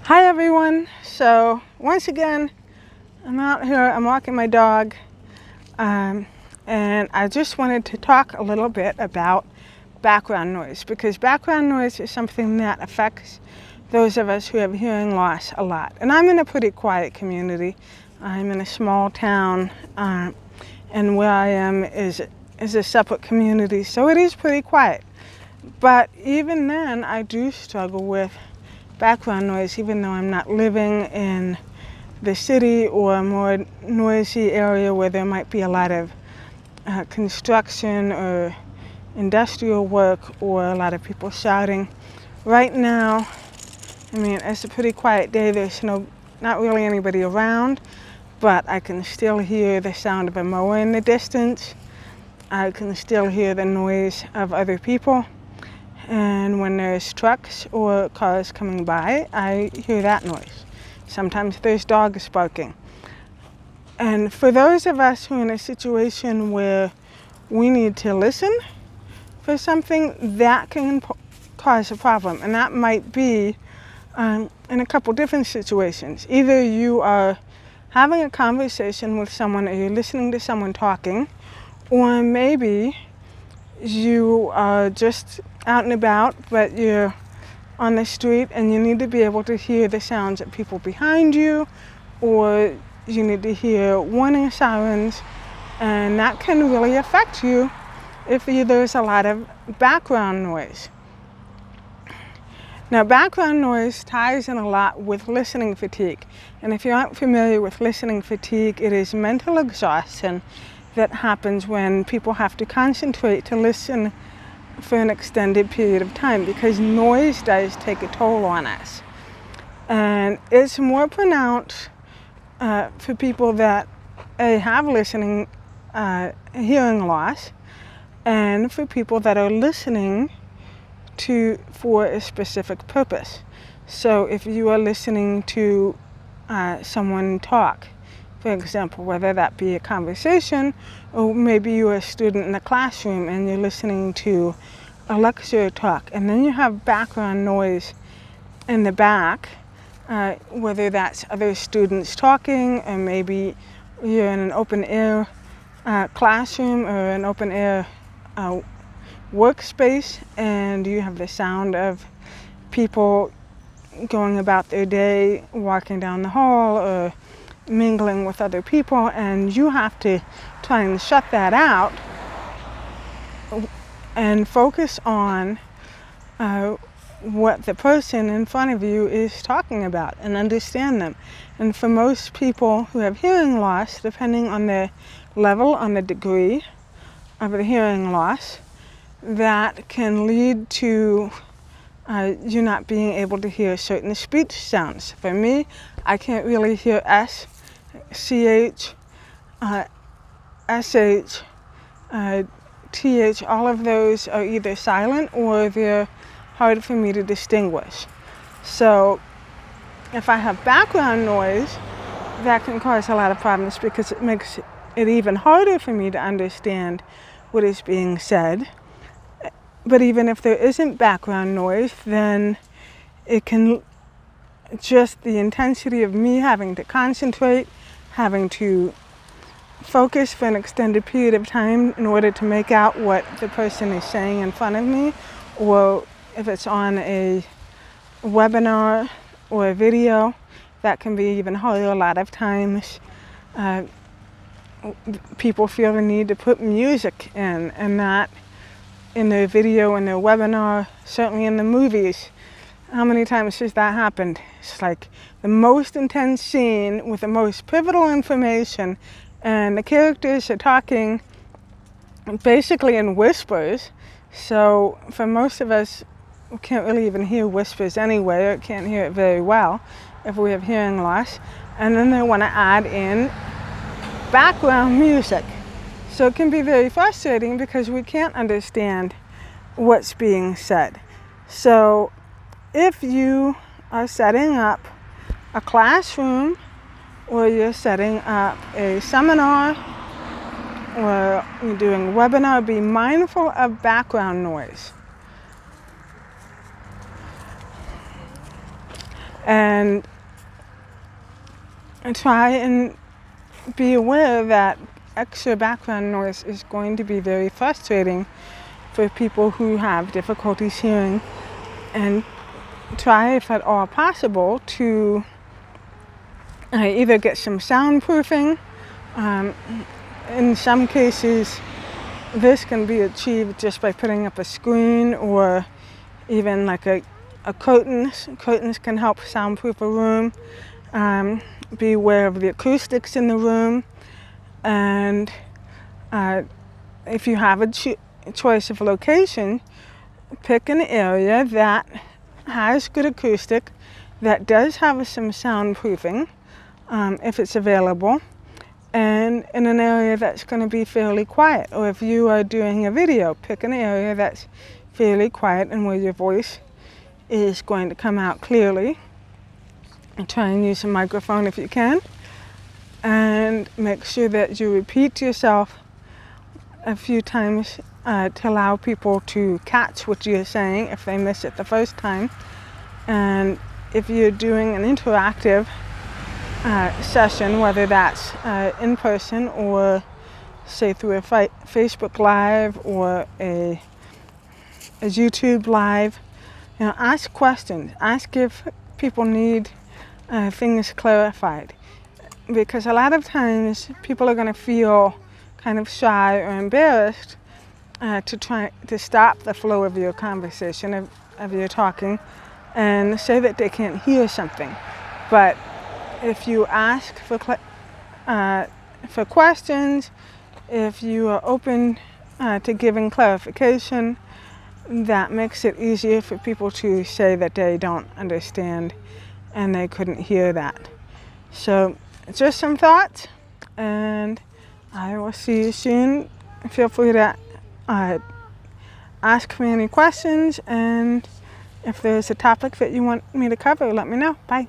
Hi everyone. So once again, I'm out here, I'm walking my dog, and I just wanted to talk a little bit about background noise, because background noise is something that affects those of us who have hearing loss a lot. And I'm in a pretty quiet community. I'm in a small town, and where I am is a separate community, so it is pretty quiet. But even then, I do struggle with background noise, even though I'm not living in the city or a more noisy area where there might be a lot of construction or industrial work or a lot of people shouting. Right now, I mean, it's a pretty quiet day. There's not really anybody around, but I can still hear the sound of a mower in the distance. I can still hear the noise of other people. And when there's trucks or cars coming by, I hear that noise. Sometimes there's dogs barking. And for those of us who are in a situation where we need to listen for something, that can cause a problem. And that might be in a couple different situations. Either you are having a conversation with someone or you're listening to someone talking, or maybe you are just out and about, but you're on the street and you need to be able to hear the sounds of people behind you, or you need to hear warning sirens, and that can really affect you if there's a lot of background noise. Now, background noise ties in a lot with listening fatigue, and if you aren't familiar with listening fatigue, it is mental exhaustion that happens when people have to concentrate to listen for an extended period of time, because noise does take a toll on us. And it's more pronounced for people that have listening hearing loss, and for people that are listening for a specific purpose. So if you are listening to someone talk, for example, whether that be a conversation, or maybe you're a student in a classroom and you're listening to a lecturer talk, and then you have background noise in the back, whether that's other students talking, or maybe you're in an open air classroom or an open air workspace, and you have the sound of people going about their day, walking down the hall, or mingling with other people, and you have to try and shut that out and focus on what the person in front of you is talking about and understand them. And for most people who have hearing loss, depending on the level, on the degree of the hearing loss, that can lead to you not being able to hear certain speech sounds. For me, I can't really hear S, CH, SH, TH. All of those are either silent or they're hard for me to distinguish. So if I have background noise, that can cause a lot of problems, because it makes it even harder for me to understand what is being said. But even if there isn't background noise, then it can just the intensity of me having to concentrate, having to focus for an extended period of time in order to make out what the person is saying in front of me, or if it's on a webinar or a video, that can be even harder. A lot of times people feel the need to put music in, and that in their video, in their webinar, certainly in the movies. How many times has that happened? It's like the most intense scene with the most pivotal information, and the characters are talking basically in whispers. So for most of us, we can't really even hear whispers anyway, or can't hear it very well if we have hearing loss. And then they want to add in background music. So it can be very frustrating because we can't understand what's being said. So if you are setting up a classroom, or you're setting up a seminar, or you're doing a webinar, be mindful of background noise. and try and be aware that extra background noise is going to be very frustrating for people who have difficulties hearing, and try, if at all possible, to either get some soundproofing. In some cases, this can be achieved just by putting up a screen, or even like a curtains. Curtains can help soundproof a room. Be aware of the acoustics in the room, and if you have a choice of location, pick an area that has good acoustic, that does have some soundproofing if it's available, and in an area that's going to be fairly quiet. Or if you are doing a video, pick an area that's fairly quiet and where your voice is going to come out clearly. And try and use a microphone if you can, and make sure that you repeat yourself a few times to allow people to catch what you're saying if they miss it the first time. And if you're doing an interactive session, whether that's in person or say through a Facebook Live or a YouTube Live, ask questions. Ask if people need things clarified, because a lot of times people are going to feel kind of shy or embarrassed to try to stop the flow of your conversation, of your talking, and say that they can't hear something. But if you ask for questions, if you are open to giving clarification, that makes it easier for people to say that they don't understand and they couldn't hear that. So just some thoughts, and I will see you soon. Feel free to ask me any questions, and if there's a topic that you want me to cover, let me know. Bye.